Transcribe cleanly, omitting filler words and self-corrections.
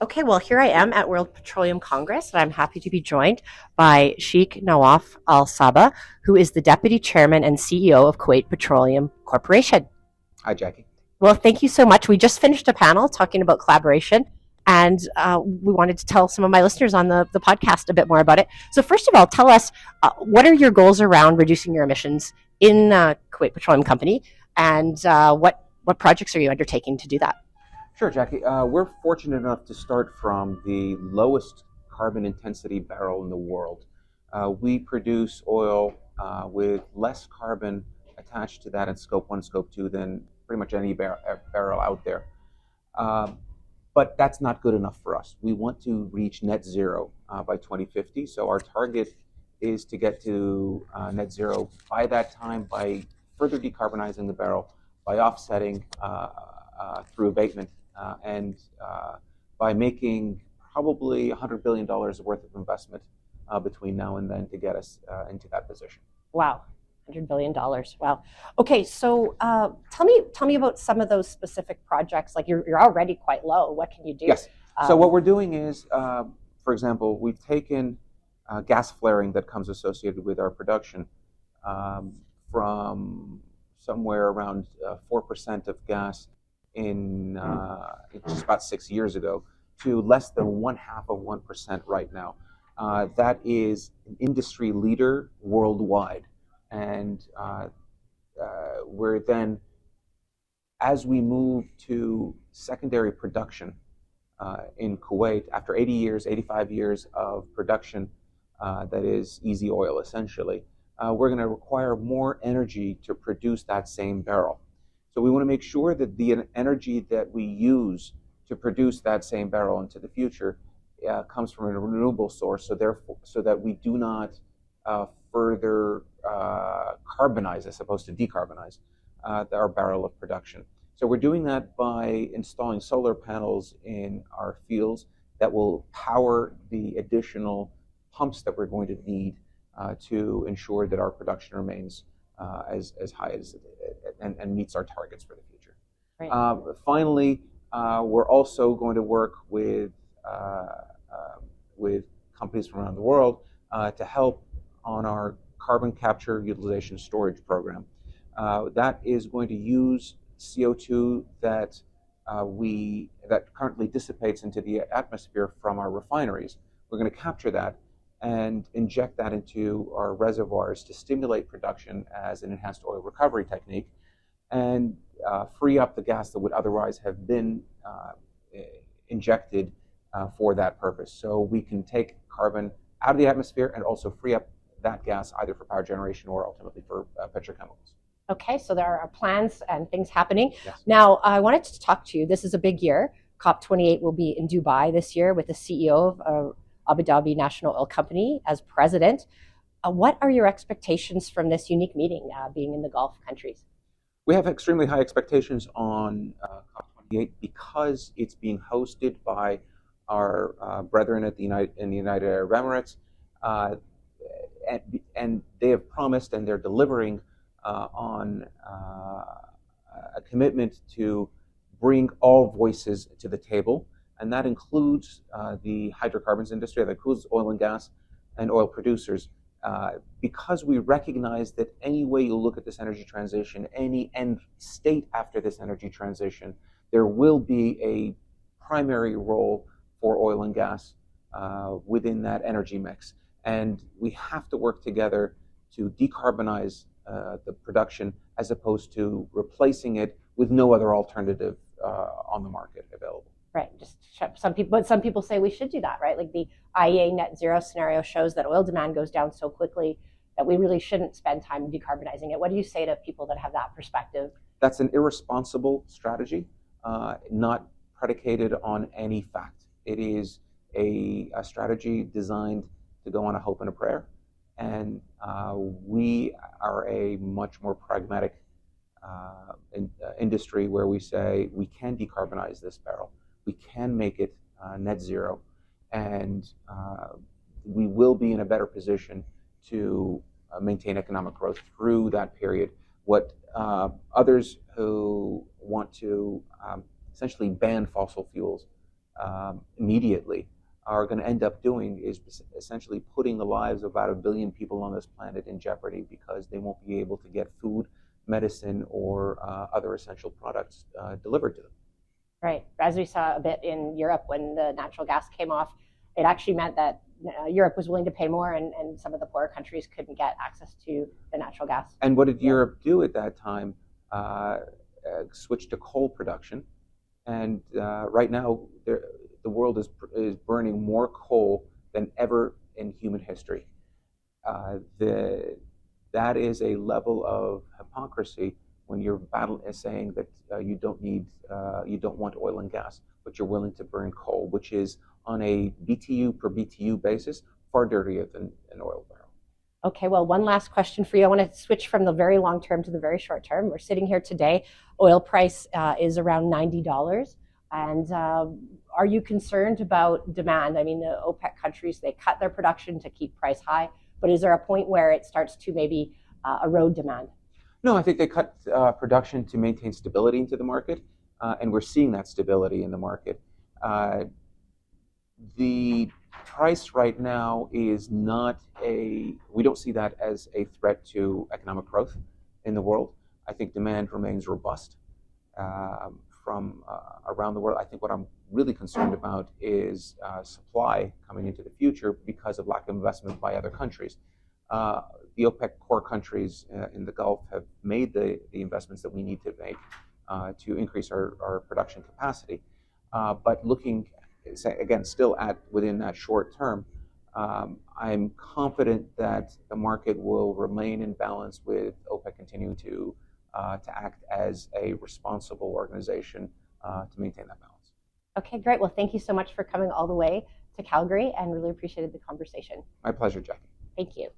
Okay, well, here I am at World Petroleum Congress, and I'm happy to be joined by Sheikh Nawaf Al Sabah, who is the Deputy Chairman and CEO of Kuwait Petroleum Corporation. Hi, Jackie. Well, thank you so much. We just finished a panel talking about collaboration, and we wanted to tell some of my listeners on the podcast a bit more about it. So, first of all, tell us what are your goals around reducing your emissions in Kuwait Petroleum Company, and what projects are you undertaking to do that? Sure, Jackie. We're fortunate enough to start from the lowest carbon intensity barrel in the world. We produce oil with less carbon attached to that in Scope 1, Scope 2 than pretty much any barrel out there. But that's not good enough for us. We want to reach net zero by 2050. So our target is to get to net zero by that time by further decarbonizing the barrel, by offsetting through abatement, and by making probably $100 billion worth of investment between now and then to get us into that position. Wow, $100 billion. Wow. Okay, so tell me about some of those specific projects. Like you're already quite low. What can you do? Yes. So what we're doing is, for example, we've taken gas flaring that comes associated with our production from somewhere around 4% of gas in just about 6 years ago to less than 0.5% right now. That is an industry leader worldwide. And we're then, as we move to secondary production in Kuwait, after 80 years, 85 years of production that is easy oil essentially, we're going to require more energy to produce that same barrel. So we want to make sure that the energy that we use to produce that same barrel into the future comes from a renewable source, so that we do not further carbonize as opposed to decarbonize our barrel of production. So we're doing that by installing solar panels in our fields that will power the additional pumps that we're going to need to ensure that our production remains as high as and meets our targets for the future. Right. Finally, we're also going to work with companies from around the world to help on our carbon capture, utilization, storage program. That is going to use CO2 that currently dissipates into the atmosphere from our refineries. We're going to capture that and inject that into our reservoirs to stimulate production as an enhanced oil recovery technique, and free up the gas that would otherwise have been injected for that purpose. So we can take carbon out of the atmosphere and also free up that gas either for power generation or ultimately for petrochemicals. Okay, so there are plans and things happening. Yes. Now, I wanted to talk to you. This is a big year. COP28 will be in Dubai this year with the CEO of Abu Dhabi National Oil Company as president. What are your expectations from this unique meeting, being in the Gulf countries? We have extremely high expectations on COP28 because it's being hosted by our brethren in the United Arab Emirates, and they have promised and they're delivering on a commitment to bring all voices to the table, and that includes the hydrocarbons industry, that includes oil and gas and oil producers, because we recognize that any way you look at this energy transition, any end state after this energy transition, there will be a primary role for oil and gas within that energy mix. And we have to work together to decarbonize the production as opposed to replacing it with no other alternative on the market available. Right. Just some people say we should do that, right? Like the IEA net zero scenario shows that oil demand goes down so quickly that we really shouldn't spend time decarbonizing it. What do you say to people that have that perspective? That's an irresponsible strategy, not predicated on any fact. It is a strategy designed to go on a hope and a prayer. And we are a much more pragmatic industry where we say we can decarbonize this barrel. We can make it net zero, and we will be in a better position to maintain economic growth through that period. What others who want to essentially ban fossil fuels immediately are going to end up doing is essentially putting the lives of about 1 billion people on this planet in jeopardy because they won't be able to get food, medicine, or other essential products delivered to them. Right. As we saw a bit in Europe when the natural gas came off, it actually meant that Europe was willing to pay more, and some of the poorer countries couldn't get access to the natural gas. And what did Europe do at that time? Switch to coal production. And right now, the world is burning more coal than ever in human history. That is a level of hypocrisy when your battle is saying that you don't want oil and gas, but you're willing to burn coal, which is on a BTU per BTU basis far dirtier than an oil barrel. Okay, well, one last question for you. I want to switch from the very long term to the very short term. We're sitting here today. Oil price is around $90. And are you concerned about demand? I mean, the OPEC countries, they cut their production to keep price high. But is there a point where it starts to maybe erode demand? No, I think they cut production to maintain stability into the market. And we're seeing that stability in the market. The price right now is not we don't see that as a threat to economic growth in the world. I think demand remains robust from around the world. I think what I'm really concerned about is supply coming into the future because of lack of investment by other countries. The OPEC core countries in the Gulf have made the investments that we need to make to increase our production capacity. But looking again, still within that short term, I'm confident that the market will remain in balance with OPEC continuing to act as a responsible organization to maintain that balance. Okay, great. Well, thank you so much for coming all the way to Calgary, and really appreciated the conversation. My pleasure, Jackie. Thank you.